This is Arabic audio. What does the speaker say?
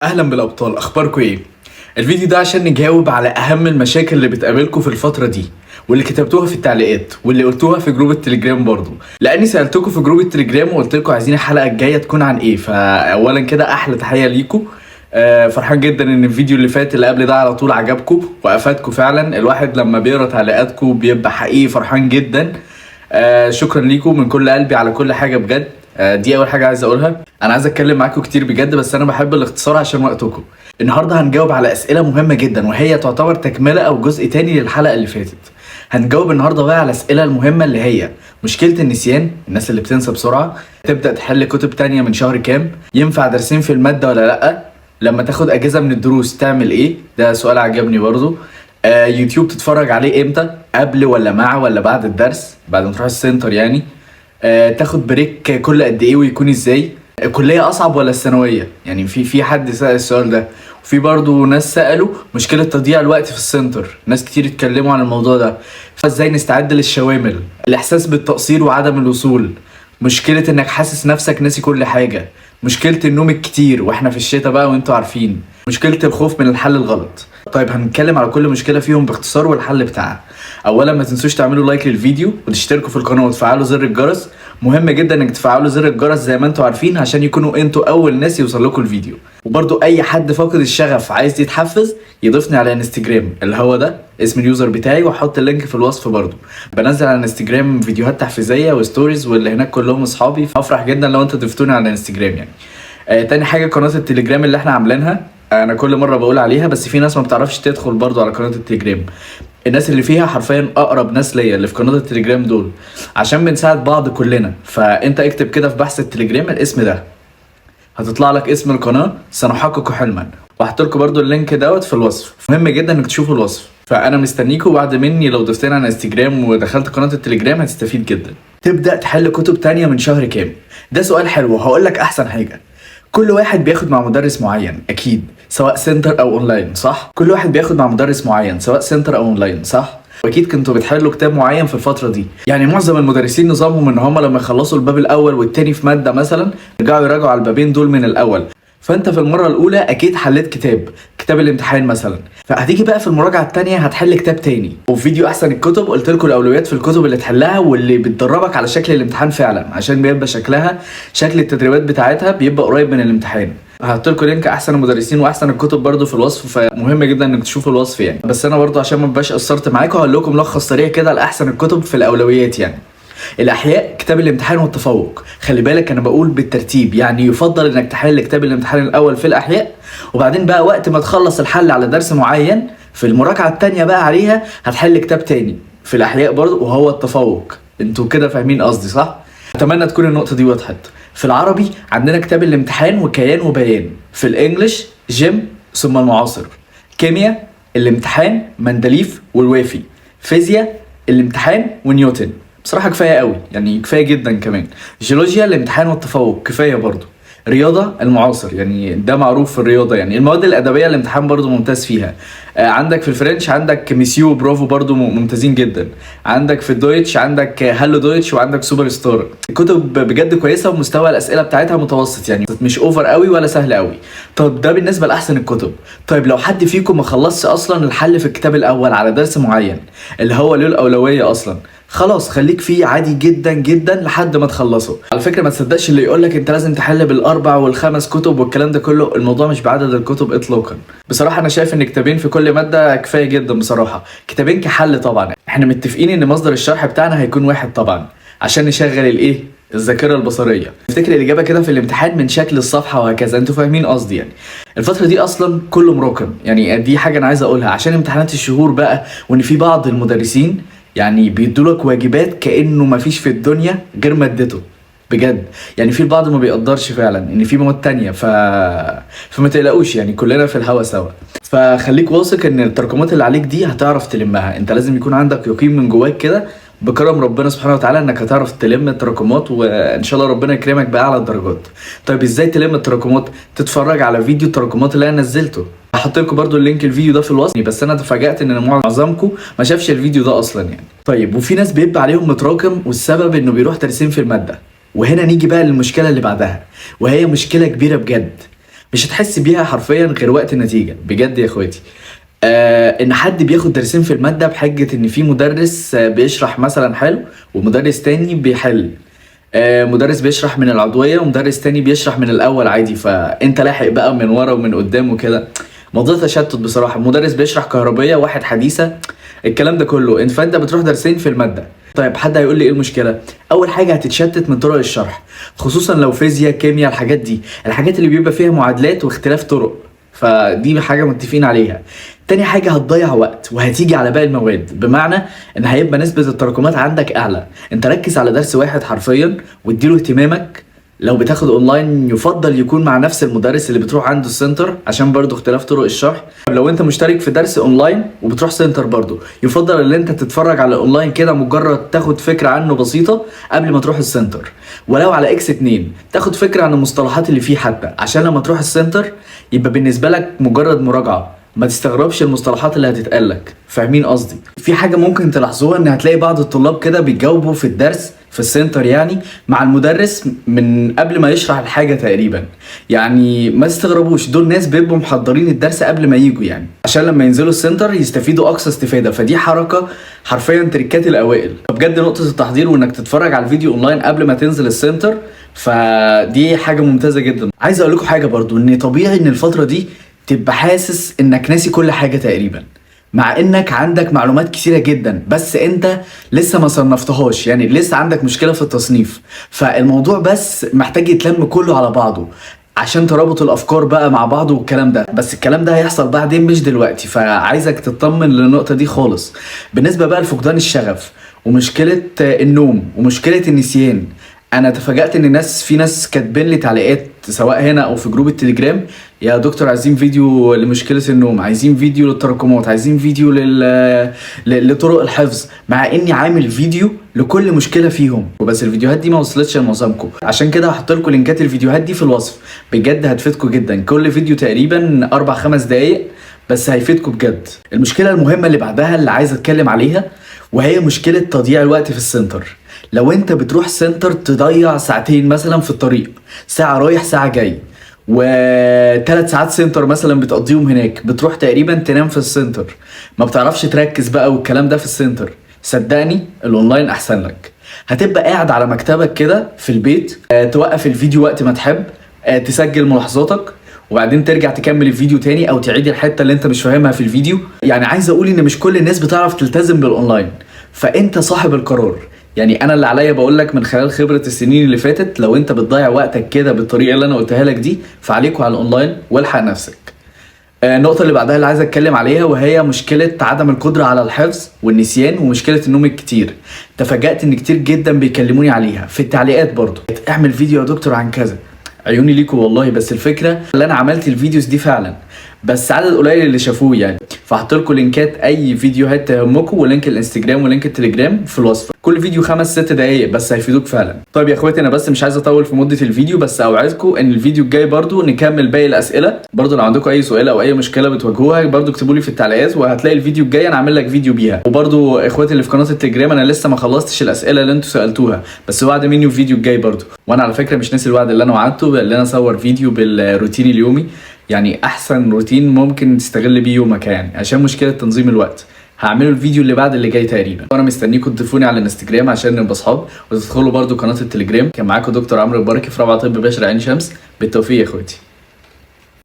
اهلا بالابطال، اخباركم ايه؟ الفيديو ده عشان نجاوب على اهم المشاكل اللي بتقابلكم في الفتره دي، واللي كتبتوها في التعليقات واللي قلتوها في جروب التليجرام برضو، لاني سالتكم في جروب التليجرام وقلت لكم عايزين الحلقه الجايه تكون عن ايه. فاولا كده احلى تحيه ليكم. فرحان جدا ان الفيديو اللي فات اللي قبل ده على طول عجبكم وافادكم فعلا. الواحد لما بيقرا تعليقاتكم بيبقى حقيقي فرحان جدا. شكرا ليكم من كل قلبي على كل حاجه بجد. دي اول حاجه عايز اقولها. انا عايز اتكلم معاكم كتير بجد، بس انا بحب الاختصار عشان وقتكم. النهارده هنجاوب على اسئله مهمه جدا، وهي تعتبر تكمله او جزء تاني للحلقه اللي فاتت. هنجاوب النهارده بقى على الاسئله المهمه اللي هي مشكله النسيان، الناس اللي بتنسى بسرعه، تبدا تحل كتب تانية من شهر كام، ينفع درسين في الماده ولا لا، لما تاخد اجازه من الدروس تعمل ايه، ده سؤال عجبني برضو. يوتيوب تتفرج عليه امتى، قبل ولا مع ولا بعد الدرس، بعد ما تروح السنتر يعني. تاخد بريك كل قد ايه ويكون ازاي، الكليه اصعب ولا الثانويه؟ يعني في حد سأل السؤال ده، وفي برضو ناس سألوا مشكله تضييع الوقت في السنتر، ناس كتير اتكلموا عن الموضوع ده. فازاي نستعد للشوامل، الاحساس بالتقصير وعدم الوصول، مشكله انك حاسس نفسك ناسي كل حاجه، مشكله النوم الكتير واحنا في الشتاء بقى وانتوا عارفين، مشكله الخوف من الحل الغلط. طيب هنتكلم على كل مشكله فيهم باختصار والحل بتاعها. اولا ما تنسوش تعملوا لايك للفيديو وتشتركوا في القناه وتفعلوا زر الجرس. مهم جدا انك تفعلوا زر الجرس زي ما انتوا عارفين عشان يكونوا انتوا اول ناس يوصل لكم الفيديو. وبرضو اي حد فاقد الشغف عايز يتحفز يضيفني على انستجرام اللي هو ده اسم اليوزر بتاعي، وهحط اللينك في الوصف. برضو بنزل على انستجرام فيديوهات تحفيزيه وستوريز، واللي هناك كلهم اصحابي، فافرح جدا لو انتوا ضفتوني على انستجرام يعني. تاني حاجه قناه التليجرام اللي احنا عاملينها، انا كل مره بقول عليها بس في ناس ما بتعرفش تدخل برضو على قناه التليجرام. الناس اللي فيها حرفيا اقرب ناس ليا اللي في قناه التليجرام دول، عشان بنساعد بعض كلنا. فانت اكتب كده في بحث التليجرام الاسم ده، هتطلع لك اسم القناه سنحقق حلما، وهحط لكم برضو اللينك دوت في الوصف. مهم جدا انك تشوفوا الوصف. فانا مستنيكم بعد مني، لو ضفتني على انستجرام ودخلت قناه التليجرام هتستفيد جدا. تبدا تحل كتب تانية من شهر كام؟ ده سؤال حلو، وهقول لك احسن حاجه. كل واحد بياخد مع مدرس معين اكيد، سواء سنتر او اونلاين، صح؟ كل واحد بياخد مع مدرس معين سواء سنتر او اونلاين، صح؟ واكيد كنتوا بتحلوا كتاب معين في الفتره دي. يعني معظم المدرسين نظامهم ان هم لما يخلصوا الباب الاول والتاني في ماده مثلا يرجعوا يراجعوا على البابين دول من الاول. فانت في المره الاولى اكيد حليت كتاب الامتحان مثلا، فهتيجي بقى في المراجعه الثانيه هتحل كتاب تاني. وفي فيديو احسن الكتب قلت لكم الاولويات في الكتب اللي تحلها واللي بتدربك على شكل الامتحان فعلا، عشان بيبقى شكل التدريبات بتاعتها بيبقى قريب من الامتحان. هحط لكم لينك احسن المدرسين واحسن الكتب برضو في الوصف، فمهم جدا انك تشوفوا الوصف يعني. بس انا برضو عشان ما بقاش قصرت معاكم هقول لكم ملخص سريع كده لاحسن الكتب في الاولويات يعني. الاحياء كتاب الامتحان والتفوق، خلي بالك انا بقول بالترتيب، يعني يفضل انك تحل كتاب الامتحان الاول في الاحياء، وبعدين بقى وقت ما تخلص الحل على درس معين في المراجعه الثانيه بقى عليها هتحل كتاب تاني في الاحياء برضو وهو التفوق. انتوا كده فاهمين قصدي صح؟ اتمنى تكون النقطه دي وضحت. في العربي عندنا كتاب الامتحان وكيان وبيان، في الانجليش جيم ثم المعاصر، كيمياء الامتحان مندليف والوافي، فيزياء الامتحان ونيوتن. بصراحه كفايه قوي يعني، كفايه جدا كمان. جيولوجيا الامتحان والتفوق كفايه برضو. رياضه المعاصر يعني ده معروف في الرياضه يعني. المواد الادبيه الامتحان برضو ممتاز فيها. عندك في الفرنش عندك ميسيو وبرافو برضو ممتازين جدا. عندك في الدويتش عندك هالو دويتش وعندك سوبر ستار. الكتب بجد كويسه ومستوى الاسئله بتاعتها متوسط يعني، مش اوفر قوي ولا سهل قوي. طب ده بالنسبه لاحسن الكتب. طيب لو حد فيكم ما خلصش اصلا الحل في الكتاب الاول على درس معين اللي هو له الاولويه اصلا، خلاص خليك فيه عادي جدا جدا لحد ما تخلصه. على فكره ما تصدقش اللي يقولك انت لازم تحل بالاربع والخمس كتب والكلام ده كله، الموضوع مش بعدد الكتب اطلاقا. بصراحه انا شايف ان كتابين في كل ماده كفايه جدا بصراحه. كتابين كحل طبعا، احنا متفقين ان مصدر الشرح بتاعنا هيكون واحد طبعا عشان نشغل الايه، الذاكره البصريه. افتكر الاجابه كده في الامتحان من شكل الصفحه وهكذا، انتوا فاهمين قصدي يعني. الفتره دي اصلا كله مراكم يعني، دي حاجه انا عايز اقولها عشان امتحانات الشهور بقى، وان في بعض المدرسين يعني بيدولك واجبات كانه مفيش في الدنيا غير مادته بجد يعني. في البعض ما بيقدرش فعلا ان في مواد تانية فما تقلقوش يعني، كلنا في الهوا سوا. فخليك واثق ان التراكمات اللي عليك دي هتعرف تلمها. انت لازم يكون عندك يقين من جواك كده بكرم ربنا سبحانه وتعالى انك هتعرف تلم التراكمات، وان شاء الله ربنا يكرمك باعلى الدرجات. طيب ازاي تلم التراكمات؟ تتفرج على فيديو التراكمات اللي انا نزلته، هحط لكم برضو اللينك الفيديو ده في الوصف. بس انا اتفاجأت ان معظمكم ما شافش الفيديو ده اصلا يعني. طيب وفي ناس بيبقى عليهم متراكم والسبب انه بيروح ترسيم في الماده. وهنا نيجي بقى للمشكله اللي بعدها، وهي مشكله كبيره بجد. مش هتحس بيها حرفيا غير وقت النتيجه بجد يا اخواتي. ان حد بياخد درسين في الماده بحجه ان في مدرس بيشرح مثلا حلو ومدرس تاني بيحل. مدرس بيشرح من العضويه ومدرس تاني بيشرح من الاول عادي، فانت لاحق بقى من ورا ومن قدام وكده. موضوع تشتت بصراحه. مدرس بيشرح كهربيه واحد حديثه، الكلام ده كله فانت بتروح درسين في الماده. طيب حد هيقول لي ايه المشكله؟ اول حاجه هتتشتت من طرق الشرح، خصوصا لو فيزياء كيمياء الحاجات دي، الحاجات اللي بيبقى فيها معادلات واختلاف طرق، فدي حاجه متفقين عليها. تاني حاجه هتضيع وقت وهتيجي على باقي المواد، بمعنى ان هيبقى نسبه التراكمات عندك اعلى. انت ركز على درس واحد حرفيا واديله اهتمامك. لو بتاخد اونلاين يفضل يكون مع نفس المدرس اللي بتروح عنده السنتر عشان برضو اختلاف طرق الشرح. لو انت مشترك في درس اونلاين وبتروح سنتر برضو يفضل ان انت تتفرج على اونلاين كده، مجرد تاخد فكرة عنه بسيطة قبل ما تروح السنتر، ولو على X2 تاخد فكرة عن المصطلحات اللي فيه حتى، عشان لما تروح السنتر يبقى بالنسبة لك مجرد مراجعة، ما تستغربش المصطلحات اللي هتتقالك. فاهمين قصدي؟ في حاجة ممكن تلاحظوها ان هتلاقي بعض الطلاب كده بيجاوبوا في الدرس في السنتر يعني مع المدرس من قبل ما يشرح الحاجة تقريبا. يعني ما تستغربوش، دول ناس بيبقوا محضرين الدرس قبل ما يجوا يعني عشان لما ينزلوا السنتر يستفيدوا اقصى استفادة. فدي حركة حرفيا تركات الاوائل. فبجد نقطة التحضير وانك تتفرج على الفيديو اونلاين قبل ما تنزل السنتر، فدي حاجة ممتازة جدا. عايز اقول لكم حاجة برضو، ان طبيعي ان الفترة دي تبقى حاسس انك ناسي كل حاجة تقريبا، مع انك عندك معلومات كتيرة جدا بس انت لسه ما صنفتهاش، يعني لسه عندك مشكلة في التصنيف. فالموضوع بس محتاج يتلم كله على بعضه عشان ترابط الافكار بقى مع بعضه والكلام ده، بس الكلام ده هيحصل بعدين مش دلوقتي، فعايزك تطمن للنقطة دي خالص. بالنسبة بقى لفقدان الشغف ومشكلة النوم ومشكلة النسيان، انا تفاجأت ان في ناس كاتبين لي تعليقات سواء هنا او في جروب التليجرام: يا دكتور عايزين فيديو لمشكلة النوم، عايزين فيديو للتراكمات، عايزين فيديو لطرق الحفظ، مع اني عامل فيديو لكل مشكلة فيهم، وبس الفيديوهات دي ما وصلتش لمعظمكم. عشان كده هحط لكم لينكات الفيديوهات دي في الوصف، بجد هتفيدكم جدا. كل فيديو تقريبا 4-5 دقايق بس هيفيدكم بجد. المشكلة المهمة اللي بعدها اللي عايز اتكلم عليها وهي مشكلة تضييع الوقت في السنتر. لو انت بتروح سنتر تضيع ساعتين مثلا في الطريق، ساعة رايح ساعة جاي، و3 ساعات سنتر مثلا بتقضيهم هناك، بتروح تقريبا تنام في السنتر، ما بتعرفش تركز بقى والكلام ده في السنتر، صدقني الاونلاين احسن لك. هتبقى قاعد على مكتبك كده في البيت، توقف الفيديو وقت ما تحب، تسجل ملاحظاتك وبعدين ترجع تكمل الفيديو تاني او تعيد الحتة اللي انت مش فاهمها في الفيديو. يعني عايز اقول ان مش كل الناس بتعرف تلتزم بالاونلاين، فانت صاحب القرار. يعني انا اللي عليا بقول لك من خلال خبرة السنين اللي فاتت، لو انت بتضيع وقتك كده بالطريقة اللي انا قلتها لك دي فعليكوا على الاونلاين والحق نفسك. النقطة اللي بعدها اللي عايز اتكلم عليها وهي مشكلة عدم القدرة على الحفظ والنسيان ومشكلة النوم الكتير. تفاجأت ان كتير جدا بيكلموني عليها في التعليقات برضو: اعمل فيديو يا دكتور عن كذا. عيوني ليكوا والله، بس الفكرة اللي انا عملت الفيديوز دي فعلا بس عدد قليل اللي شافوه يعني. فهحط لكم لينكات اي فيديوهات تهمكم ولينك الانستجرام ولينك التليجرام في الوصف. كل فيديو 5-6 دقايق بس هيفيدوك فعلا. طيب يا اخواتي انا بس مش عايز اطول في مده الفيديو، بس اوعدكم ان الفيديو الجاي برضو نكمل باقي الاسئله. برضو لو عندكم اي سؤال او اي مشكله بتواجهوها برضو اكتبوا لي في التعليقات، وهتلاقي الفيديو الجاي انا عامل لك فيديو بيها. وبرضو اخواتي اللي في قناه التليجرام انا لسه ما خلصتش الاسئله اللي انتوا سالتوها، بس وعد مني الفيديو الجاي برضو. وانا على فكره مش ناسي الوعد اللي انا وعدته، اللي انا اصور فيديو بالروتين اليومي، يعني احسن روتين ممكن تستغل بيه يومك يعني عشان مشكله تنظيم الوقت. هعمله الفيديو اللي بعد اللي جاي تقريبا، وانا مستنيكم تضيفوني على الانستجرام عشان نبقى اصحاب، وتدخلوا برضو قناه التليجرام. كان معاكم دكتور عمرو البركي في رابعه طب بشري عين شمس. بالتوفيق يا اخواتي.